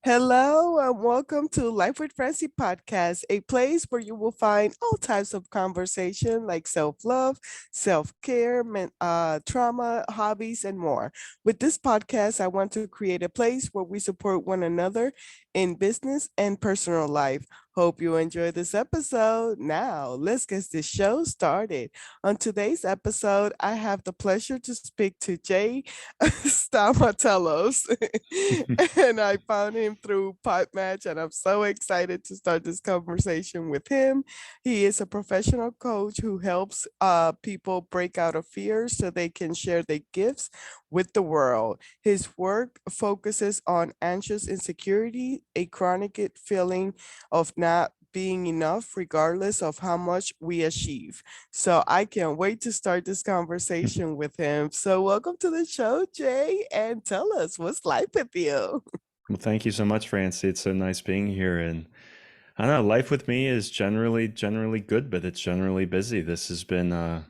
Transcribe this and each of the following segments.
Hello and welcome to Life with Francie podcast, a place where you will find all types of conversation like self-love, self-care, trauma, hobbies, and more. With this podcast, I want to create a place where we support one another in business and personal life. Hope you enjoy this episode. Now, let's get this show started. On today's episode, I have the pleasure to speak to Jay Stamatelos. And I found him through Pipe Match, and I'm so excited to start this conversation with him. He is a professional coach who helps people break out of fear so they can share their gifts with the world. His work focuses on anxious insecurity, a chronic feeling of not being enough regardless of how much we achieve. So I can't wait to start this conversation with him. So welcome to the show, Jay, and tell us what's life with you. Well, thank you so much, Francie. It's so nice being here. And I don't know, life with me is generally good, but it's generally busy. This has been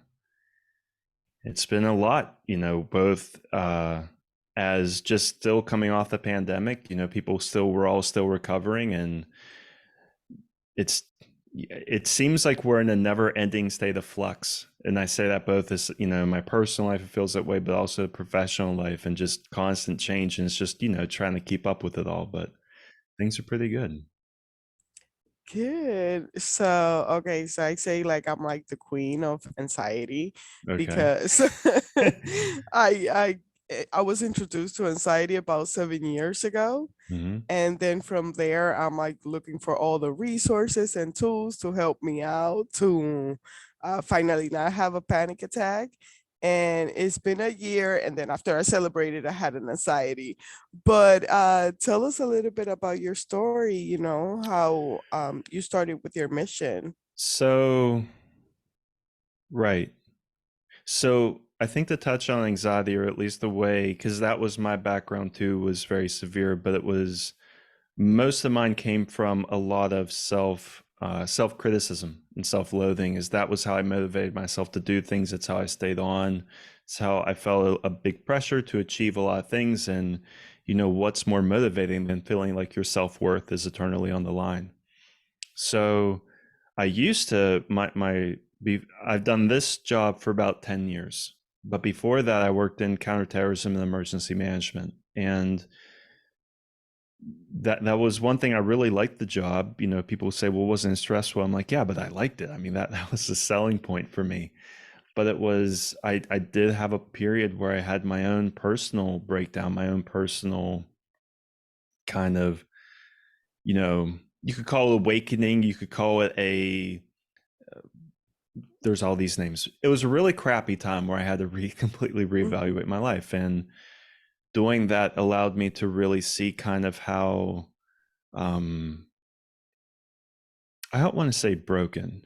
it's been a lot, both as just still coming off the pandemic, we're all still recovering, and it's it seems like we're in a never-ending state of flux. And I say that both as, my personal life, it feels that way, but also professional life, and just constant change. And it's just, trying to keep up with it all. But things are pretty good. Good. So I say like I'm like the queen of anxiety Okay. because I I was introduced to anxiety about 7 years ago. Hmm. And then from there, I'm like looking for all the resources and tools to help me out to finally not have a panic attack. And it's been a year. And then after I celebrated, I had an anxiety. But tell us a little bit about your story, how you started with your mission. So, right. So I think to touch on anxiety, or at least the way, because that was my background too, was very severe, but it was most of mine came from a lot of self criticism and self loathing. Is that was how I motivated myself to do things. It's how I stayed on. It's how I felt a big pressure to achieve a lot of things. And what's more motivating than feeling like your self worth is eternally on the line? So I used to I've done this job for about 10 years. But before that, I worked in counterterrorism and emergency management. And that was one thing. I really liked the job. People say, well, wasn't it stressful? I'm like, yeah, but I liked it. I mean, that was the selling point for me. But it was, I did have a period where I had my own personal breakdown, my own personal kind of, you could call it awakening. You could call it there's all these names. It was a really crappy time where I had to completely Mhm. reevaluate my life. And doing that allowed me to really see kind of how, um, I don't want to say broken,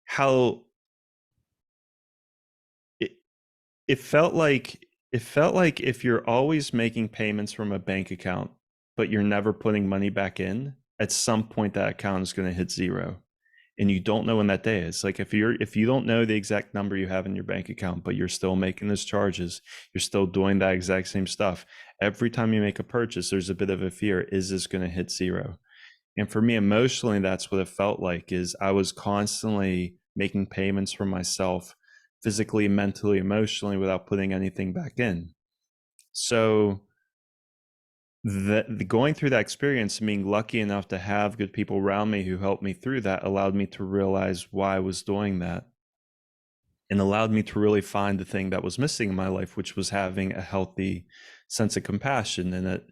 how it, it felt like if you're always making payments from a bank account, but you're never putting money back in, at some point that account is going to hit zero. And you don't know when that day is. Like if you don't know the exact number you have in your bank account, but you're still making those charges, you're still doing that exact same stuff. Every time you make a purchase, there's a bit of a fear: is this going to hit zero? And for me, emotionally, that's what it felt like. Is I was constantly making payments for myself, physically, mentally, emotionally, without putting anything back in. So the going through that experience and being lucky enough to have good people around me who helped me through that allowed me to realize why I was doing that, and allowed me to really find the thing that was missing in my life, which was having a healthy sense of compassion. And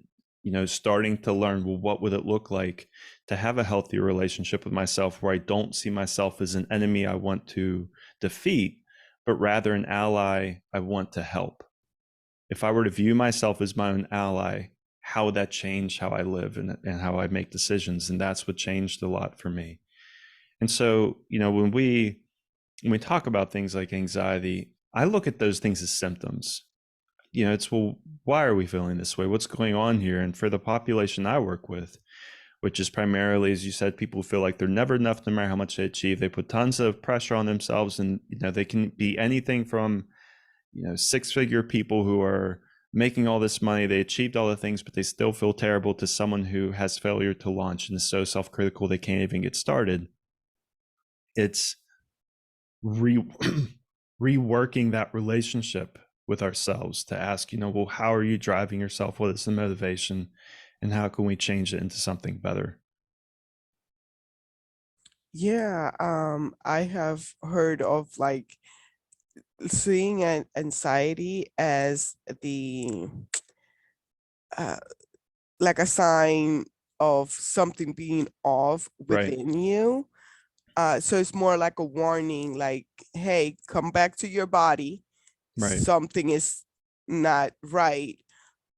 starting to learn, well, what would it look like to have a healthy relationship with myself, where I don't see myself as an enemy I want to defeat, but rather an ally I want to help. If I were to view myself as my own ally, how would that change how I live and how I make decisions? And that's what changed a lot for me. And so, when we talk about things like anxiety, I look at those things as symptoms. It's, well, why are we feeling this way? What's going on here? And for the population I work with, which is primarily, as you said, people feel like they're never enough no matter how much they achieve. They put tons of pressure on themselves, and they can be anything from six-figure people who are making all this money, they achieved all the things, but they still feel terrible to someone who has failure to launch and is so self-critical they can't even get started. It's re reworking that relationship with ourselves to ask, well, how are you driving yourself? What is the motivation? And how can we change it into something better? Yeah, I have heard of like seeing an anxiety as the uh, like a sign of something being off Right, within you. So it's more like a warning, like, hey, come back to your body. right. Something is not right.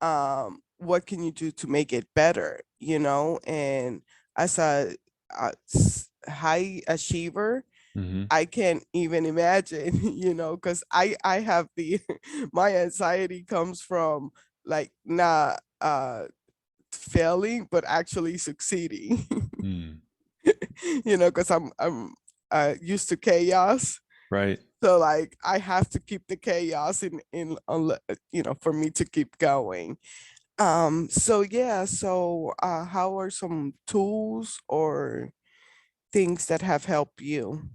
What can you do to make it better? And as a high achiever, Mm-hmm. I can't even imagine, because I have the my anxiety comes from like not failing, but actually succeeding. Mm. Because I'm used to chaos. Right. So like I have to keep the chaos for me to keep going. So yeah, so how are some tools or things that have helped you?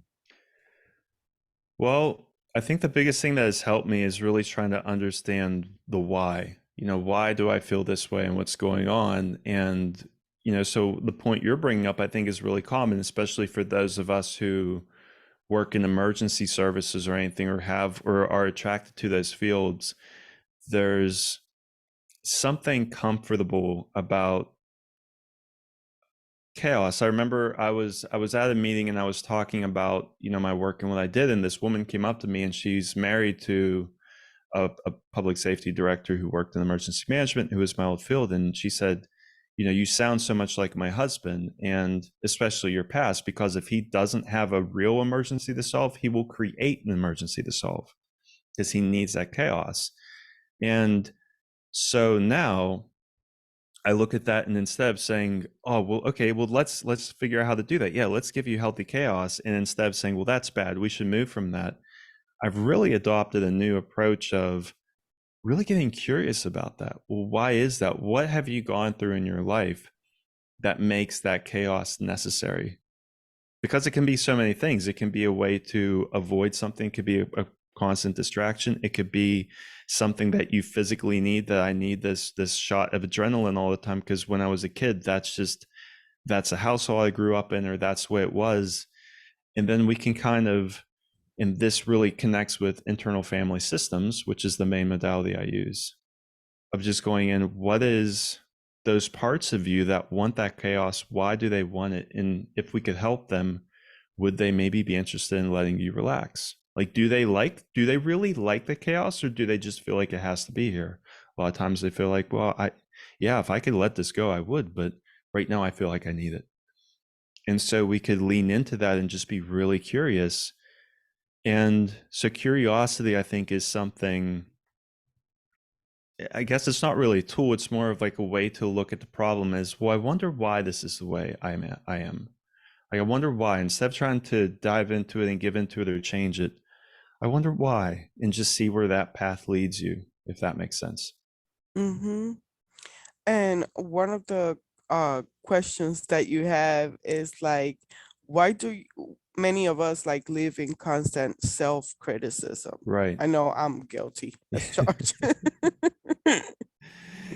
Well, I think the biggest thing that has helped me is really trying to understand the why. Why do I feel this way and what's going on? And, so the point you're bringing up, I think, is really common, especially for those of us who work in emergency services or anything, or have or are attracted to those fields. There's something comfortable about chaos. I remember I was at a meeting and I was talking about, my work and what I did, and this woman came up to me, and she's married to a public safety director who worked in emergency management, who was my old field. And she said, you sound so much like my husband, and especially your past, because if he doesn't have a real emergency to solve, he will create an emergency to solve because he needs that chaos. And so now I look at that, and instead of saying, "Oh, well, okay, well, let's figure out how to do that." Yeah, let's give you healthy chaos, and instead of saying, "Well, that's bad, we should move from that," I've really adopted a new approach of really getting curious about that. Well, why is that? What have you gone through in your life that makes that chaos necessary? Because it can be so many things. It can be a way to avoid something, it could be a constant distraction. It could be something that you physically need, that I need this shot of adrenaline all the time because when I was a kid, that's a household I grew up in, or that's the way it was. And then we can kind of, and this really connects with internal family systems, which is the main modality I use, of just going in, what is those parts of you that want that chaos? Why do they want it? And if we could help them, would they maybe be interested in letting you relax? Like, do they really like the chaos, or do they just feel like it has to be here? A lot of times they feel like, well, yeah, if I could let this go, I would, but right now I feel like I need it. And so we could lean into that and just be really curious. And so curiosity, I think, is something, I guess it's not really a tool. It's more of like a way to look at the problem as, well, I wonder why this is the way I am. Like, I wonder why. Instead of trying to dive into it and give into it or change it, I wonder why, and just see where that path leads you, if that makes sense. Mm-hmm. And one of the questions that you have is like, why do many of us like live in constant self-criticism? Right. I know I'm guilty as charged.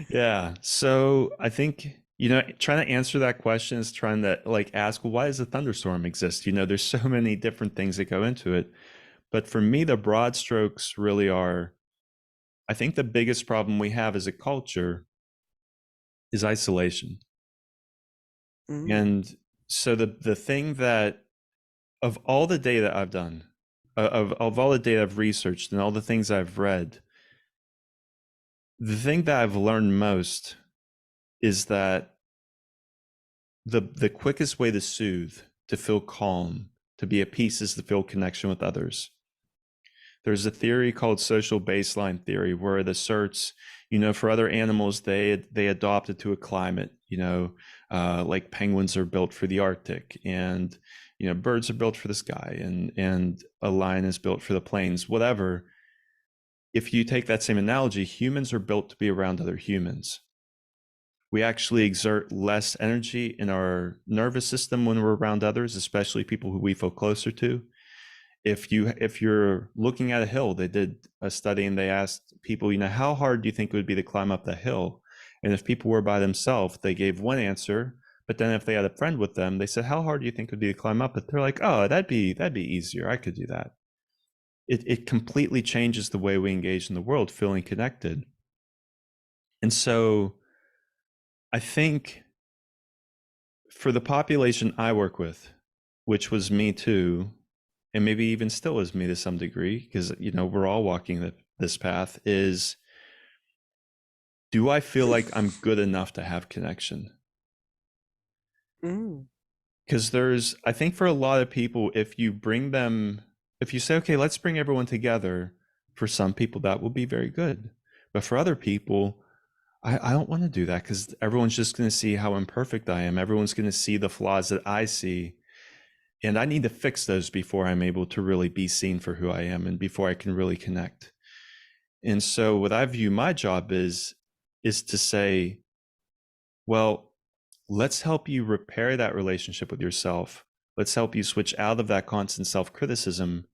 Yeah. So I think, trying to answer that question is trying to like ask, well, why does a thunderstorm exist? There's so many different things that go into it. But for me, the broad strokes really are, I think the biggest problem we have as a culture is isolation. Mm, And so the thing that, of all the data I've done, of all the data I've researched and all the things I've read, the thing that I've learned most is that the quickest way to soothe, to feel calm, to be at peace is to feel connection with others. There's a theory called social baseline theory where it asserts, for other animals, they adopted to a climate, like penguins are built for the Arctic, and birds are built for the sky, and a lion is built for the plains, whatever. if you take that same analogy, humans are built to be around other humans. We actually exert less energy in our nervous system when we're around others, especially people who we feel closer to. If you're looking at a hill, they did a study and they asked people, how hard do you think it would be to climb up the hill? And if people were by themselves, they gave one answer. But then if they had a friend with them, they said, how hard do you think it would be to climb up it? They're like, oh, that'd be easier. I could do that. It completely changes the way we engage in the world, feeling connected. And so I think for the population I work with, which was me too, and maybe even still is me to some degree, because we're all walking this path, is, do I feel like I'm good enough to have connection? Mm. Because I think for a lot of people, if you say, okay, let's bring everyone together, for some people that will be very good. But for other people, I don't want to do that, because everyone's just going to see how imperfect I am. Everyone's going to see the flaws that I see. And I need to fix those before I'm able to really be seen for who I am and before I can really connect. And so what I view my job is to say, well, let's help you repair that relationship with yourself. Let's help you switch out of that constant self-criticism,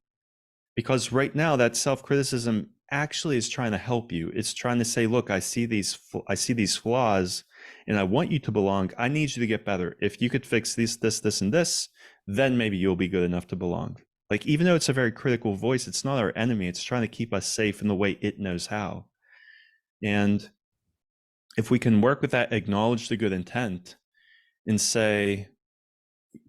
because right now that self-criticism actually is trying to help you. It's trying to say, look, I see these flaws and I want you to belong. I need you to get better. If you could fix this, and this, then maybe you'll be good enough to belong. Like, even though it's a very critical voice, it's not our enemy. It's trying to keep us safe in the way it knows how. And if we can work with that, acknowledge the good intent and say,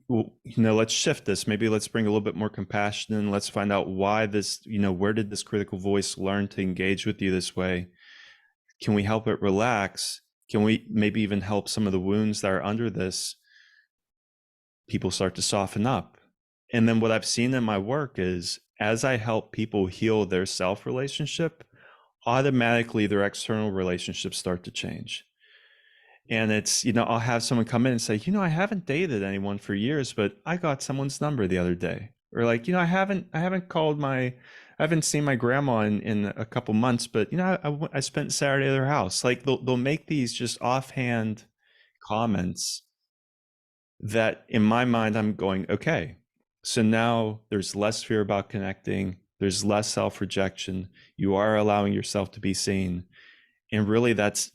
well, let's shift this. Maybe let's bring a little bit more compassion and let's find out why this, where did this critical voice learn to engage with you this way? Can we help it relax? Can we maybe even help some of the wounds that are under this? People start to soften up. And then what I've seen in my work is, as I help people heal their self relationship, automatically their external relationships start to change. And it's, I'll have someone come in and say, I haven't dated anyone for years, but I got someone's number the other day. Or like, I haven't seen my grandma in a couple months, but I spent Saturday at their house. Like, they'll make these just offhand comments that in my mind, I'm going, okay, so now there's less fear about connecting. There's less self-rejection. You are allowing yourself to be seen. And really that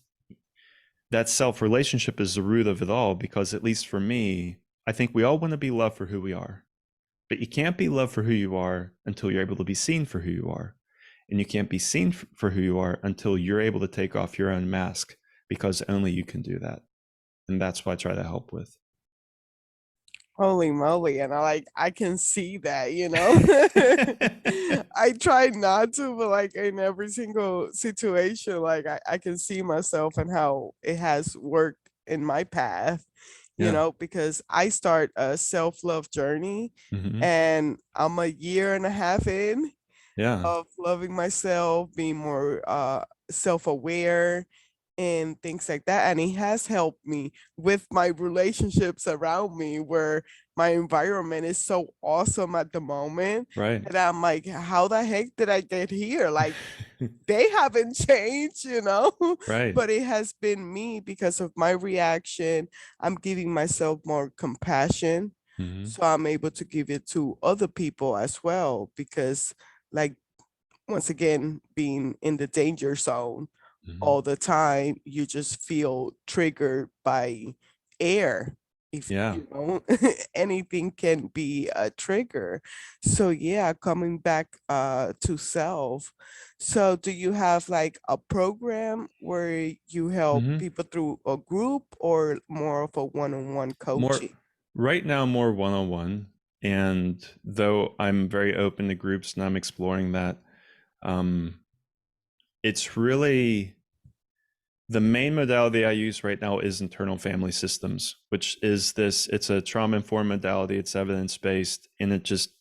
self-relationship is the root of it all, because at least for me, I think we all want to be loved for who we are, but you can't be loved for who you are until you're able to be seen for who you are. And you can't be seen for who you are until you're able to take off your own mask, because only you can do that. And that's what I try to help with. Holy moly. And I can see that, I try not to, but like in every single situation, like I can see myself and how it has worked in my path, Yeah. because I start a self-love journey Mm-hmm. and I'm a year and a half in Yeah. of loving myself, being more self-aware and things like that. And it has helped me with my relationships around me, where my environment is so awesome at the moment. Right. And I'm like, how the heck did I get here? Like, they haven't changed, Right. but it has been me because of my reaction. I'm giving myself more compassion. Mm-hmm. So I'm able to give it to other people as well, because, like, once again, being in the danger zone Mm-hmm. all the time, you just feel triggered by air. If Yeah. anything can be a trigger. So yeah, coming back to self. So do you have like a program where you help Mm-hmm. people through a group, or more of a one-on-one More coaching? right now, more one-on-one. And though I'm very open to groups and I'm exploring that, um, it's really the main modality I use right now is internal family systems, which is it's a trauma informed modality, it's evidence based, and it just,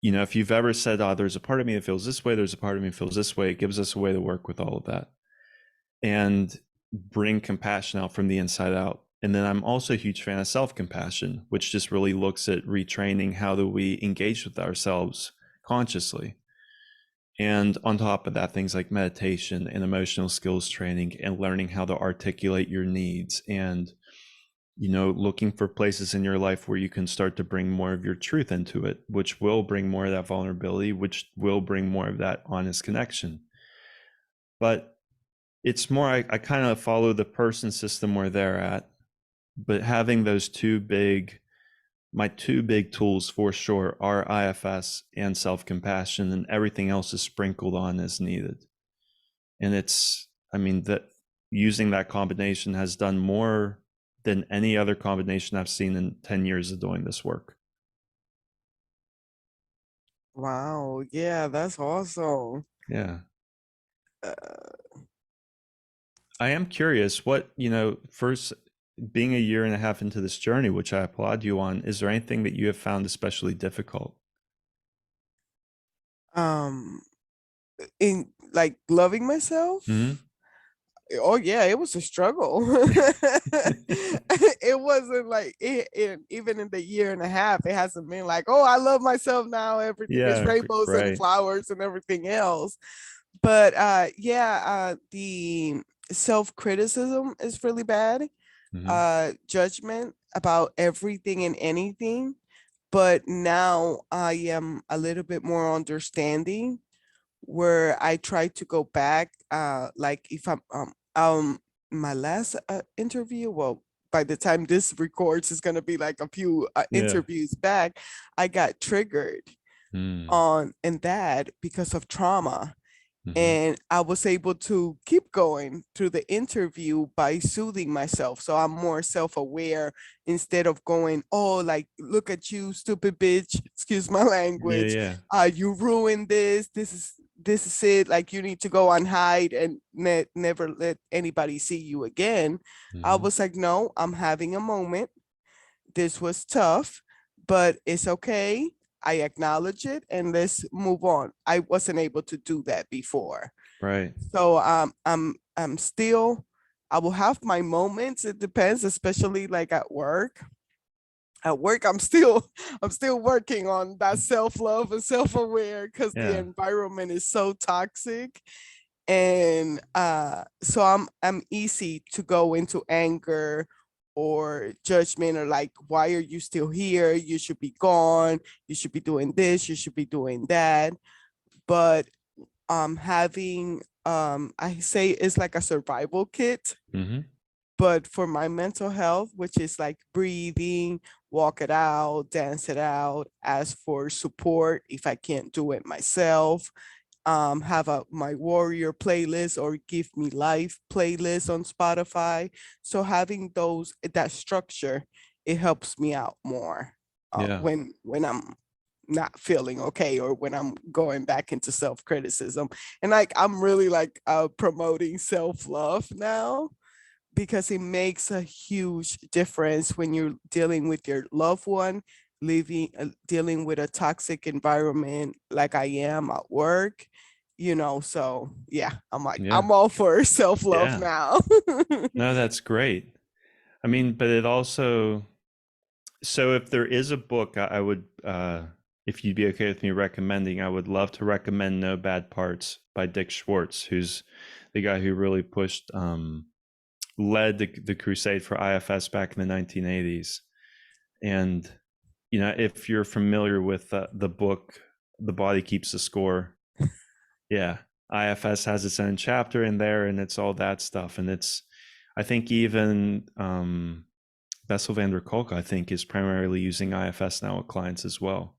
if you've ever said, oh, there's a part of me that feels this way, there's a part of me that feels this way, it gives us a way to work with all of that and bring compassion out from the inside out. And then I'm also a huge fan of self compassion, which just really looks at retraining how do we engage with ourselves consciously. And on top of that, things like meditation and emotional skills training and learning how to articulate your needs and, looking for places in your life where you can start to bring more of your truth into it, which will bring more of that vulnerability, which will bring more of that honest connection. But it's more, I kind of follow the person system where they're at, but having my two big tools for sure are IFS and self-compassion, and everything else is sprinkled on as needed. And that using that combination has done more than any other combination I've seen in 10 years of doing this work. Wow. Yeah, that's awesome. Yeah. Uh, I am curious what, first being a year and a half into this journey, which I applaud you on, is there anything that you have found especially difficult? um, in like loving myself. Mm-hmm. Oh yeah, it was a struggle. It wasn't like even in the year and a half, it hasn't been like, oh, I love myself now. Everything is Yeah, rainbows and right. flowers and everything else. But yeah, the self-criticism is really bad. Mm-hmm. Judgment about everything and anything. But now I am a little bit more understanding where I try to go back, like if I'm my last interview, well, by the time this records is gonna be like a few Yeah. interviews back, I got triggered Mm. on and that because of trauma. Mm-hmm. And I was able to keep going through the interview by soothing myself. So I'm more self-aware instead of going, oh, like, look at you, stupid bitch, excuse my Yeah, language. yeah. You ruined this. This is it. Like you need to go and hide and never let anybody see you again. I Mm-hmm. was like, no, I'm having a moment. This was tough, but it's okay. I acknowledge it and let's move on. I wasn't able to do that before. Right. So I'm still, I will have my moments. It depends, especially like at work. At work, I'm still working on that self-love and self-aware because the Yeah. environment is so toxic. And so I'm easy to go into anger or judgment or like, why are you still here? You should be gone. You should be doing this. You should be doing that. But having I say it's like a survival kit, Mm-hmm. but for my mental health, which is like breathing, walk it out, dance it out, ask for support if I can't do it myself, have a my warrior playlist or give me life playlist on Spotify. So having those that structure, it helps me out more Yeah. when I'm not feeling okay or when I'm going back into self-criticism. And like I'm really like promoting self-love now because it makes a huge difference when you're dealing with your loved one, dealing with a toxic environment like I am at work, so yeah, I'm like, Yeah. I'm all for self-love Yeah. now. No, that's great. I mean, but it also, so if there is a book I would, if you'd be okay with me recommending, I would love to recommend No Bad Parts by Dick Schwartz, who's the guy who really led the crusade for IFS back in the 1980s. And, if you're familiar with the book, The Body Keeps the Score, yeah, IFS has its own chapter in there, and it's all that stuff. And I think even Bessel van der Kolk, I think, is primarily using IFS now with clients as well.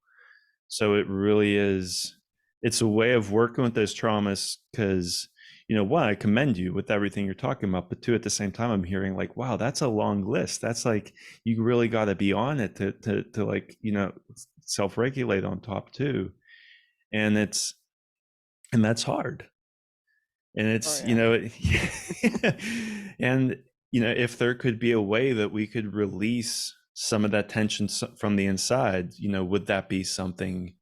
So it really is, it's a way of working with those traumas because, one, I commend you with everything you're talking about, but two, at the same time, I'm hearing like, wow, that's a long list. That's like, you really got to be on it to like, self-regulate on top too. And that's hard. And Oh it's, yeah. and, if there could be a way that we could release some of that tension from the inside, would that be something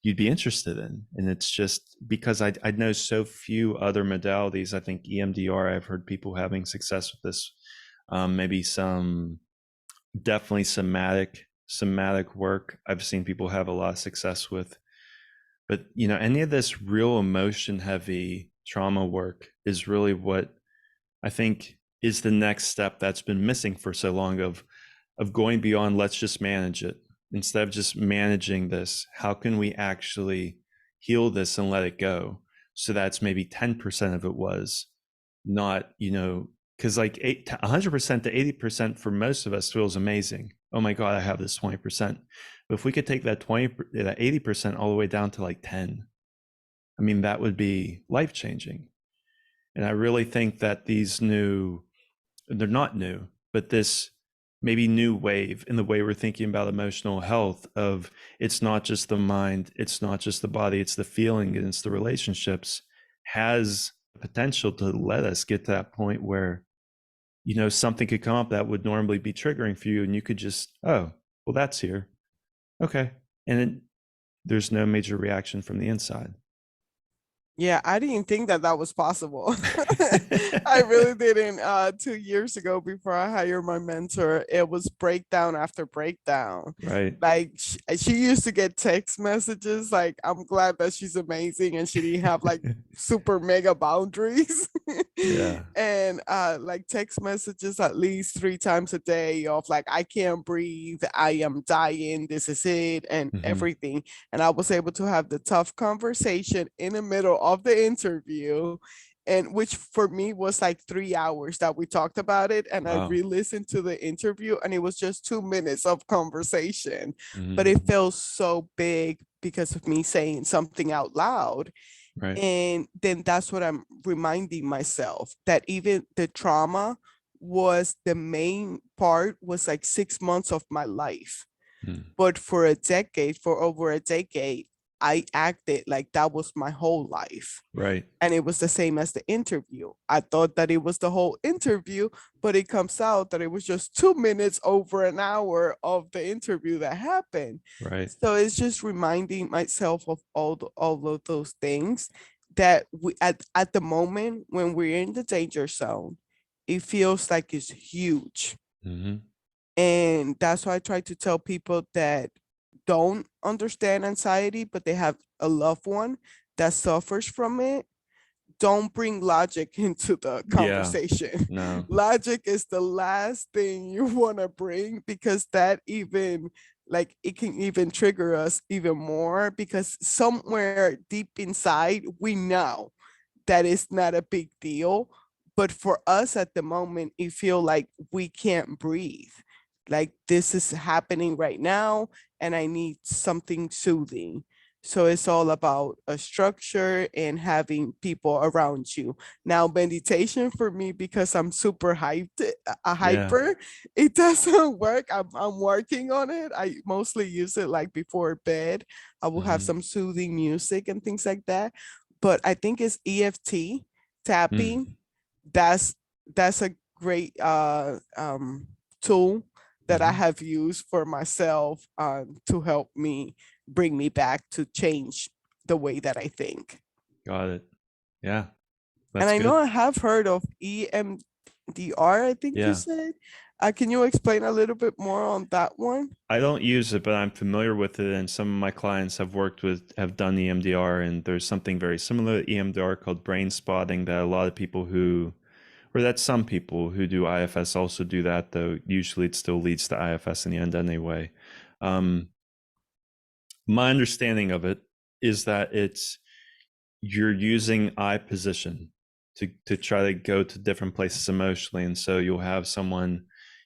you'd be interested in? And it's just because I know so few other modalities. I think EMDR, I've heard people having success with this. Maybe definitely somatic work I've seen people have a lot of success with. But any of this real emotion heavy trauma work is really what I think is the next step that's been missing for so long, of going beyond let's just manage it. Instead of just managing this, how can we actually heal this and let it go, so that's maybe 10% of it was not, because like 100% to 80% for most of us feels amazing. Oh my God, I have this 20%. But if we could take that 80% all the way down to like 10, I mean, that would be life changing. And I really think that they're not new, but this maybe new wave in the way we're thinking about emotional health, of it's not just the mind, it's not just the body, it's the feeling and it's the relationships, has the potential to let us get to that point where, something could come up that would normally be triggering for you, and you could just, oh, well, that's here. Okay. And there's no major reaction from the inside. Yeah, I didn't think that that was possible. I really didn't. 2 years ago, before I hired my mentor, it was breakdown after breakdown. Right. Like she used to get text messages like, "I'm glad that she's amazing," and she didn't have like super mega boundaries. Yeah. And like text messages at least 3 times a day of like, "I can't breathe, I am dying, this is it," and Mm-hmm. everything. And I was able to have the tough conversation in the middle of the interview, and which for me was like 3 hours that we talked about it. And I Wow. re-listened to the interview, and it was just 2 minutes of conversation, but Mm-hmm. it felt so big because of me saying something out loud. Right. And then that's what I'm reminding myself, that even the trauma was the main part, was like 6 months of my life. Mm. But for over a decade, I acted like that was my whole life. Right. And it was the same as the interview. I thought that it was the whole interview, but it comes out that it was just 2 minutes over an hour of the interview that happened. Right. So it's just reminding myself of all of those things that we at the moment when we're in the danger zone, it feels like it's huge. Mm-hmm. And that's why I try to tell people that don't understand anxiety, but they have a loved one that suffers from it. Don't bring logic into the Yeah. conversation. No. Logic is the last thing you want to bring, because that even like it can even trigger us even more, because somewhere deep inside we know that is not a big deal. But for us at the moment, it feel like we can't breathe. Like this is happening right now, and I need something soothing. So it's all about a structure and having people around you. Now, meditation for me, because I'm super hyped, a Yeah. hyper, it doesn't work. I'm working on it. I mostly use it like before bed. I will have Mm-hmm. some soothing music and things like that. But I think it's EFT tapping. Mm. That's a great tool that I Mm-hmm. have used for myself, to help me bring me back to change the way that I think. Got it. Yeah. And That's I know good. I have heard of EMDR, I think you Yeah. said. Can you explain a little bit more on that one? I don't use it, but I'm familiar with it, and some of my clients have done EMDR, and there's something very similar to EMDR called brain spotting that a lot of people or that some people who do IFS also do that, though usually it still leads to IFS in the end anyway. Um, my understanding of it is that you're using eye position to try to go to different places emotionally, and so you'll have someone,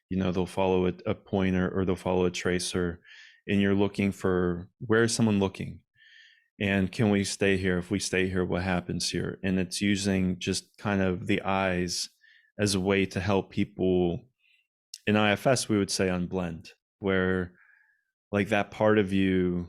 they'll follow a pointer or they'll follow a tracer, and you're looking for, where is someone looking, and can we stay here? If we stay here, what happens here? And it's using just kind of the eyes as a way to help people. In IFS we would say unblend, where like that part of you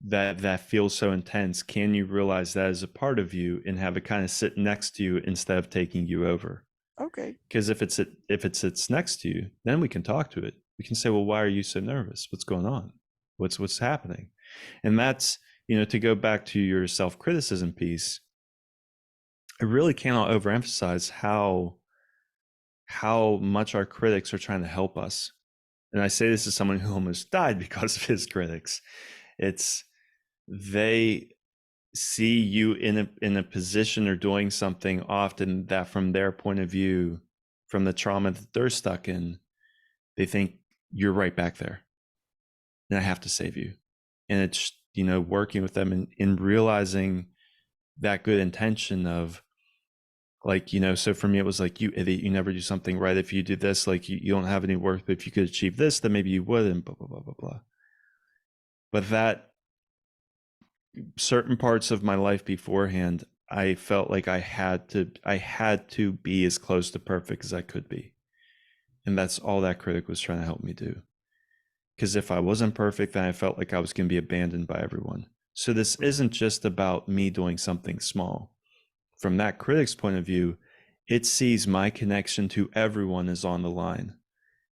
that feels so intense, can you realize that as a part of you and have it kind of sit next to you instead of taking you over? Okay. Because if it sits next to you, then we can talk to it. We can say, well, why are you so nervous? What's going on? What's happening? And that's, to go back to your self-criticism piece, I really cannot overemphasize how much our critics are trying to help us. And I say this as someone who almost died because of his critics. It's they see you in a position or doing something often that from their point of view, from the trauma that they're stuck in, they think you're right back there and I have to save you. And it's, working with them and realizing that good intention of like, so for me, it was like, you idiot, you never do something right. If you do this, like you don't have any worth. But if you could achieve this, then maybe you would, and blah, blah, blah, blah, blah. But that certain parts of my life beforehand, I felt like I had to be as close to perfect as I could be. And that's all that critic was trying to help me do. Because if I wasn't perfect, then I felt like I was going to be abandoned by everyone. So this isn't just about me doing something small. From that critic's point of view, it sees my connection to everyone is on the line.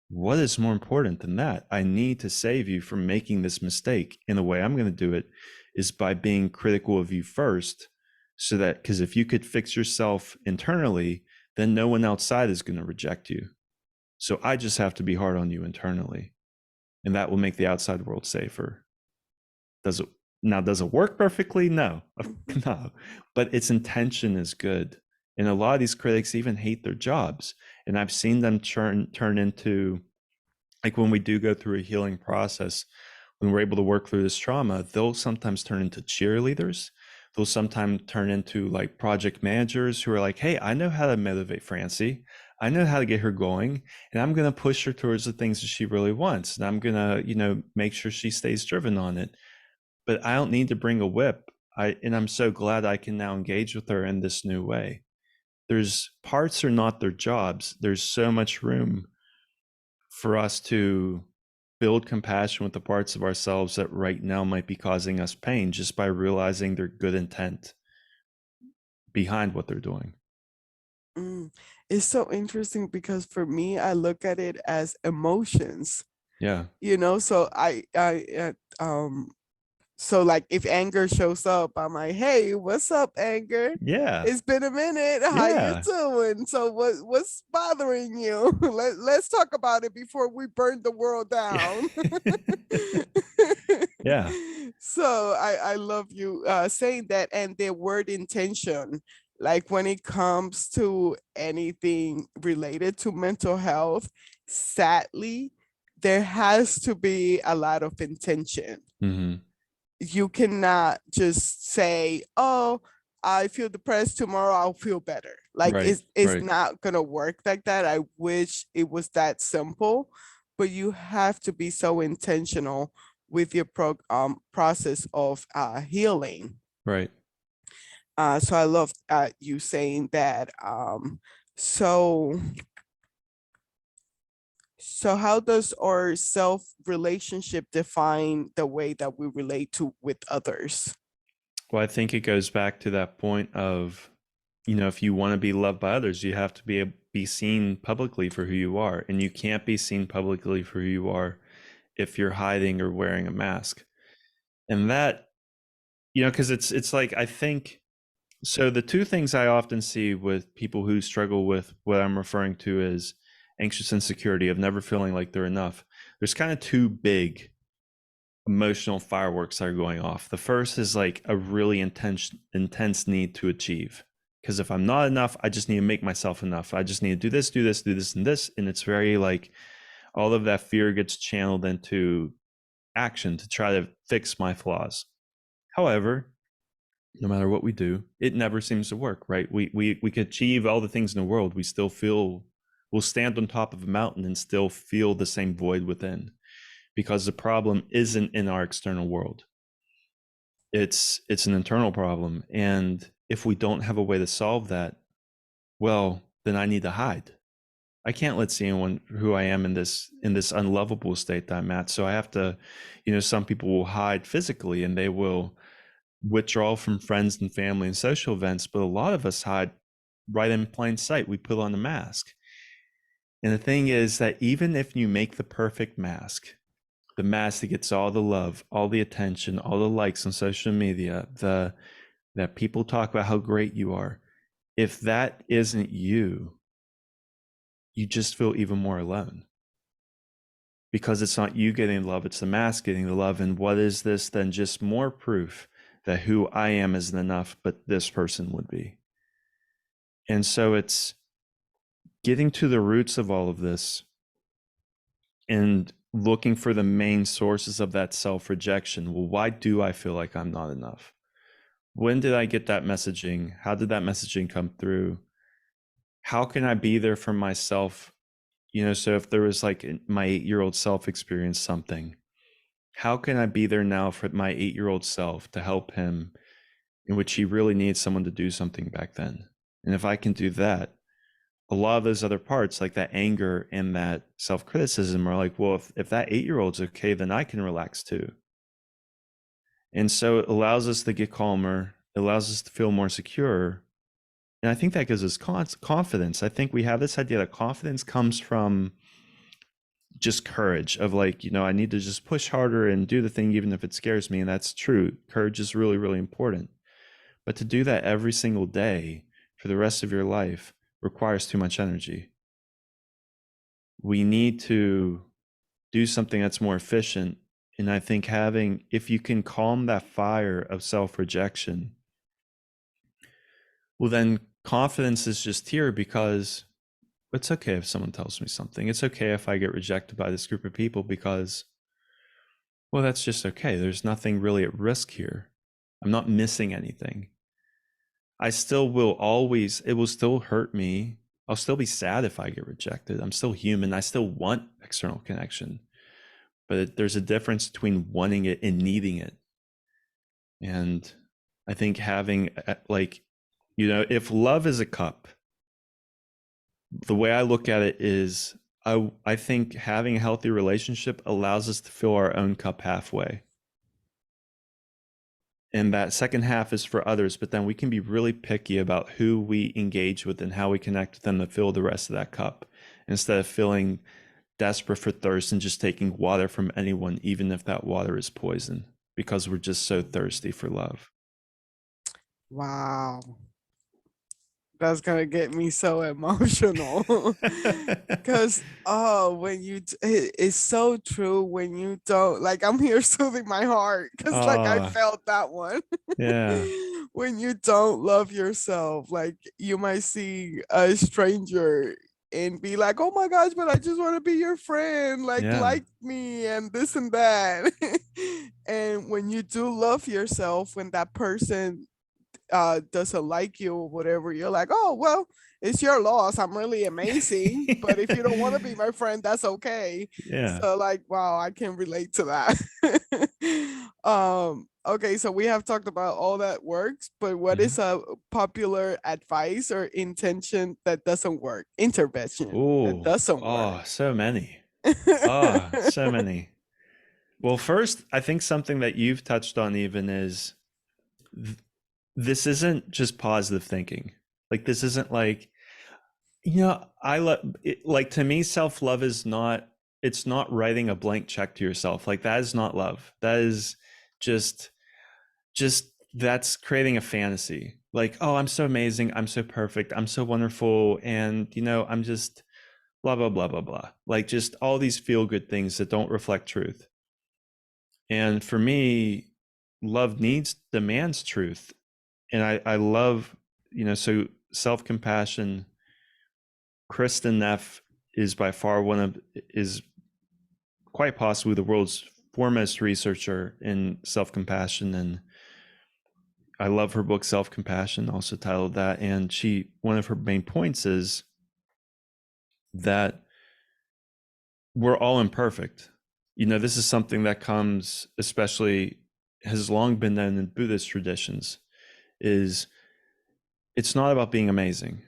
What is more important than that? I need to save you from making this mistake. And the way I'm going to do it is by being critical of you first, so that, because if you could fix yourself internally, then no one outside is going to reject you. So I just have to be hard on you internally, and that will make the outside world safer. Does it work perfectly? No. No. But its intention is good. And a lot of these critics even hate their jobs. And I've seen them turn into, like, when we do go through a healing process, when we're able to work through this trauma, they'll sometimes turn into cheerleaders. They'll sometimes turn into like project managers who are like, hey, I know how to motivate Francie. I know how to get her going, and I'm going to push her towards the things that she really wants. And I'm going to, make sure she stays driven on it. But I don't need to bring a whip. And I'm so glad I can now engage with her in this new way. There's parts are not their jobs. There's so much room for us to build compassion with the parts of ourselves that right now might be causing us pain, just by realizing their good intent behind what they're doing. Mm. It's so interesting because for me, I look at it as emotions, Yeah. so so like if anger shows up, I'm like, hey, what's up, anger? Yeah. It's been a minute. How you Yeah. doing? So what's bothering you? Let's talk about it before we burn the world down. Yeah. So I love you saying that, and their word intention. Like when it comes to anything related to mental health, sadly, there has to be a lot of intention. Mm-hmm. You cannot just say, oh, I feel depressed, tomorrow I'll feel better. Like Right. it's Right. not gonna work like that. I wish it was that simple, but you have to be so intentional with your process of healing. Right. So I love you saying that. So so how does our self relationship define the way that we relate to with others? Well, I think it goes back to that point of, if you want to be loved by others, you have to be seen publicly for who you are. And you can't be seen publicly for who you are if you're hiding or wearing a mask. And that, because it's like, I think, so the two things I often see with people who struggle with what I'm referring to as anxious insecurity of never feeling like they're enough, there's kind of two big emotional fireworks that are going off. The first is like a really intense need to achieve. Because if I'm not enough, I just need to make myself enough. I just need to do this, do this, do this, and this. And it's very like all of that fear gets channeled into action to try to fix my flaws. However, no matter what we do, it never seems to work, right? We could achieve all the things in the world. We'll stand on top of a mountain and still feel the same void within, because the problem isn't in our external world. It's an internal problem. And if we don't have a way to solve that, well, then I need to hide. I can't let see anyone who I am in this unlovable state that I'm at. So I have to, some people will hide physically and they will withdraw from friends and family and social events, but a lot of us hide right in plain sight. We put on a mask. And the thing is that even if you make the perfect mask, the mask that gets all the love, all the attention, all the likes on social media, that people talk about how great you are, if that isn't you, you just feel even more alone, because it's not you getting love, it's the mask getting the love. And what is this then? Just more proof that who I am isn't enough, but this person would be. And so it's getting to the roots of all of this and looking for the main sources of that self rejection. Well, why do I feel like I'm not enough? When did I get that messaging? How did that messaging come through? How can I be there for myself? So if there was like my 8-year-old self experienced something, how can I be there now for my 8-year-old self to help him in which he really needs someone to do something back then? And if I can do that, a lot of those other parts, like that anger and that self-criticism, are like, well, if that 8-year-old's okay, then I can relax too. And so it allows us to get calmer. It allows us to feel more secure. And I think that gives us confidence. I think we have this idea that confidence comes from just courage of like, I need to just push harder and do the thing, even if it scares me. And that's true. Courage is really, really important. But to do that every single day for the rest of your life requires too much energy. We need to do something that's more efficient. And I think if you can calm that fire of self-rejection, well, then confidence is just here because it's okay if someone tells me something. It's okay if I get rejected by this group of people because, well, that's just okay. There's nothing really at risk here. I'm not missing anything. I still will always, it will still hurt me. I'll still be sad if I get rejected. I'm still human. I still want external connection. But there's a difference between wanting it and needing it. And I think having, if love is a cup, the way I look at it is I think having a healthy relationship allows us to fill our own cup halfway. And that second half is for others, but then we can be really picky about who we engage with and how we connect with them to fill the rest of that cup instead of feeling desperate for thirst and just taking water from anyone, even if that water is poison, because we're just so thirsty for love. Wow. That's gonna get me so emotional. Cause when it's so true when you don't, like, I'm here soothing my heart because like I Ah, felt that one. yeah, When you don't love yourself, like you might see a stranger and be like, oh my gosh, but I just want to be your friend, yeah, like me and this and that. And when you do love yourself, when that person doesn't like you or whatever, you're like, oh well, it's your loss. I'm really amazing, but if you don't want to be my friend, that's okay. yeah. So like, wow, I can relate to that. Okay, so we have talked about all that works, but what Mhm. is a popular advice or intention that doesn't work? Intervention that Ooh, doesn't work. oh, so many. So many. Well, first, I think something that you've touched on even is th- this isn't just positive thinking. Like this isn't like, I love it, like to me self-love is not, it's not writing a blank check to yourself. Like that is not love. That is just just that's creating a fantasy. Like, oh, I'm so amazing, I'm so perfect, I'm so wonderful, and I'm just blah blah blah blah blah. Like just all these feel good things that don't reflect truth. And for me, love demands truth. And I love, so self-compassion. Kristen Neff is by far is quite possibly the world's foremost researcher in self-compassion. And I love her book Self-Compassion, also titled that. And one of her main points is that we're all imperfect. This is something that comes, especially has long been done in Buddhist traditions, is it's not about being amazing.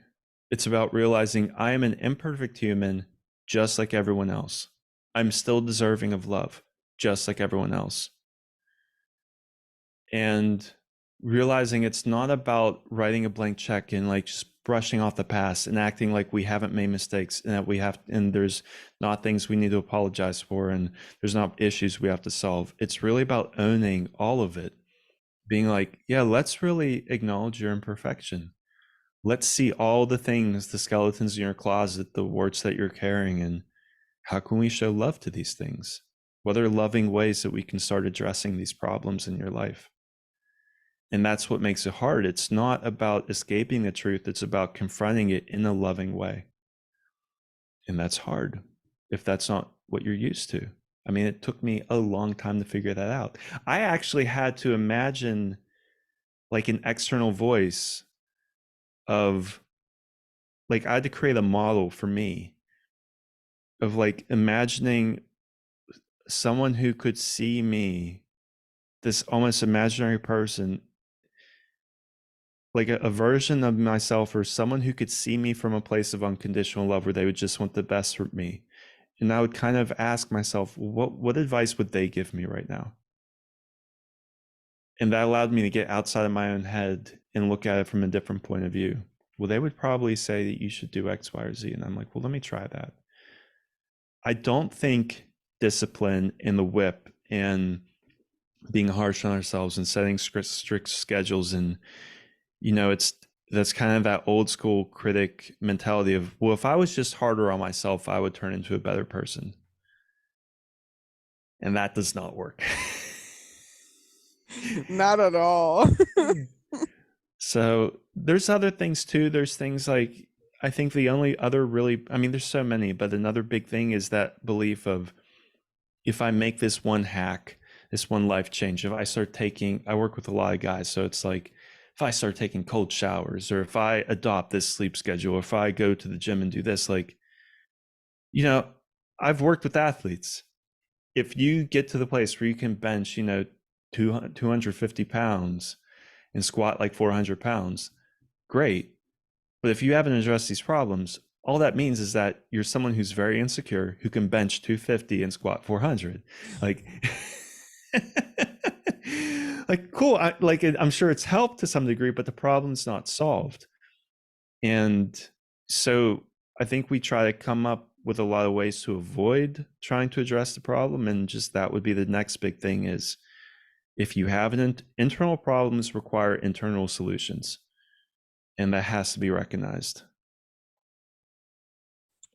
It's about realizing I am an imperfect human just like everyone else. I'm still deserving of love just like everyone else. And realizing it's not about writing a blank check and like just brushing off the past and acting like we haven't made mistakes and that there's not things we need to apologize for and there's not issues we have to solve. It's really about owning all of it, being like, yeah, let's really acknowledge your imperfection. Let's see all the things, the skeletons in your closet, the warts that you're carrying, and how can we show love to these things? What are loving ways that we can start addressing these problems in your life? And that's what makes it hard. It's not about escaping the truth, it's about confronting it in a loving way. And that's hard if that's not what you're used to. I mean, it took me a long time to figure that out. I actually had to imagine like an external voice of like I had to create a model for me of like imagining someone who could see me, this almost imaginary person, like a version of myself or someone who could see me from a place of unconditional love where they would just want the best for me. And I would kind of ask myself, what advice would they give me right now? And that allowed me to get outside of my own head and look at it from a different point of view. Well, they would probably say that you should do X, Y, or Z. And I'm like, well, let me try that. I don't think discipline and the whip and being harsh on ourselves and setting strict schedules, and it's that's kind of that old school critic mentality of, well, if I was just harder on myself, I would turn into a better person. And that does not work. Not at all. So there's other things too. There's things like, I think the only other really, I mean, there's so many, but another big thing is that belief of, if I make this one hack, this one life change, if I start taking, I work with a lot of guys, so it's like, if I start taking cold showers, or if I adopt this sleep schedule, or if I go to the gym and do this, like, I've worked with athletes. If you get to the place where you can bench, 250 pounds and squat like 400 pounds, great. But if you haven't addressed these problems, all that means is that you're someone who's very insecure, who can bench 250 and squat 400. Like, like cool. I'm sure it's helped to some degree, but the problem's not solved. And so I think we try to come up with a lot of ways to avoid trying to address the problem. And just that would be the next big thing is, if you have internal problems, require internal solutions. And that has to be recognized.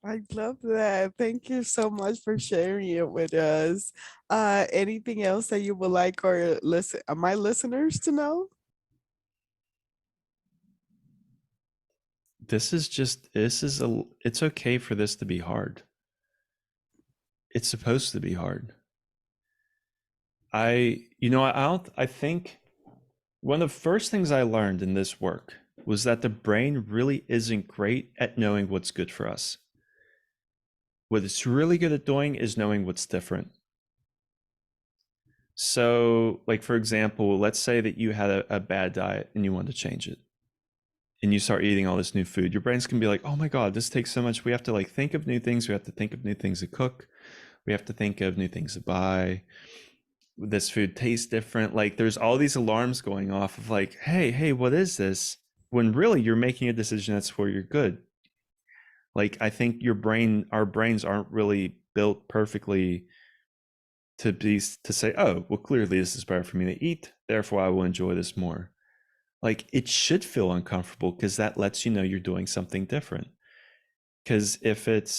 I love that. Thank you so much for sharing it with us. Anything else that you would like our my listeners to know? It's okay for this to be hard. It's supposed to be hard. I think one of the first things I learned in this work was that the brain really isn't great at knowing what's good for us. What it's really good at doing is knowing what's different. So, like, for example, let's say that you had a bad diet and you want to change it, and you start eating all this new food. Your brain's gonna be like, oh my God, this takes so much. We have to like think of new things. We have to think of new things to cook. We have to think of new things to buy. This food tastes different. Like, there's all these alarms going off of like, hey, what is this? When really you're making a decision that's for your good. Like, I think our brains aren't really built perfectly to say, oh, well, clearly this is better for me to eat, therefore I will enjoy this more. Like, it should feel uncomfortable because that lets you know you're doing something different. Because if it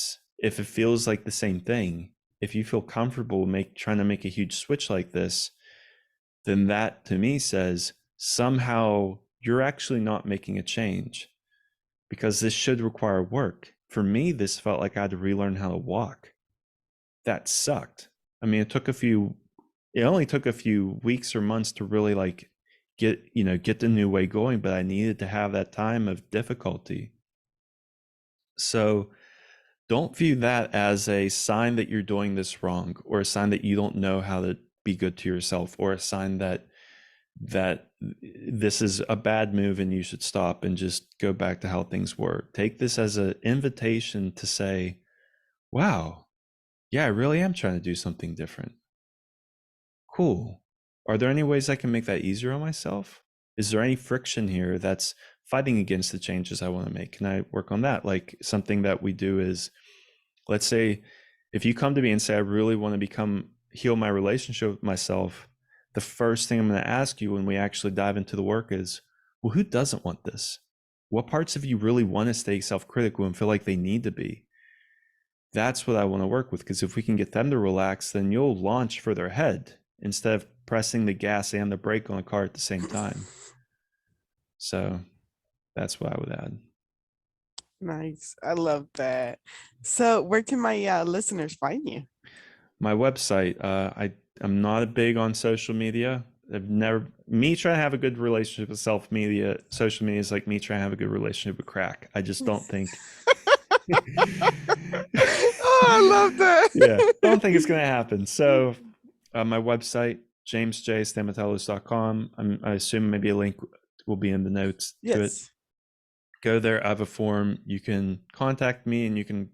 feels like the same thing, if you feel comfortable trying to make a huge switch like this, then that to me says somehow you're actually not making a change, because this should require work. For me, this felt like I had to relearn how to walk. That sucked. I mean, it only took a few weeks or months to really like get the new way going, but I needed to have that time of difficulty. So don't view that as a sign that you're doing this wrong, or a sign that you don't know how to be good to yourself, or a sign that this is a bad move and you should stop and just go back to how things were. Take this as an invitation to say, wow, yeah, I really am trying to do something different. Cool. Are there any ways I can make that easier on myself? Is there any friction here that's fighting against the changes I want to make? Can I work on that? Like, something that we do is, let's say if you come to me and say, I really want to heal my relationship with myself, the first thing I'm going to ask you when we actually dive into the work is, well, who doesn't want this? What parts of you really want to stay self-critical and feel like they need to be? That's what I want to work with, because if we can get them to relax, then you'll launch further ahead instead of pressing the gas and the brake on the car at the same time. So that's what I would add. Nice. I love that. So where can my listeners find you? My website, I'm not big on social media. I've never me trying to have a good relationship with social media is like me trying to have a good relationship with crack. I just don't think Oh, I love yeah, that. don't think it's gonna happen. So my website, jamesjstamatelos.com. I assume maybe a link will be in the notes to it. Yes. Go there, I have a form. You can contact me and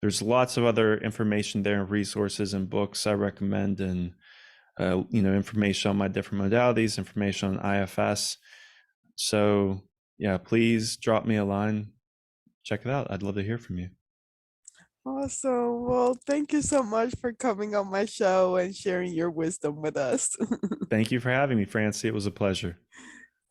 there's lots of other information there, resources and books I recommend, and information on my different modalities, information on IFS. So yeah, please drop me a line. Check it out. I'd love to hear from you. Awesome. Well, thank you so much for coming on my show and sharing your wisdom with us. Thank you for having me, Francie. It was a pleasure.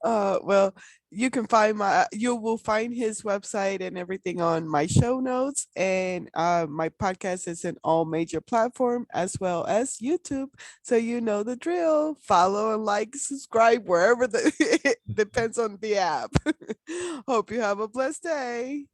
Well, you will find his website and everything on my show notes. And my podcast is in all major platform as well as YouTube. So you know the drill. Follow and like, subscribe wherever the it depends on the app. Hope you have a blessed day.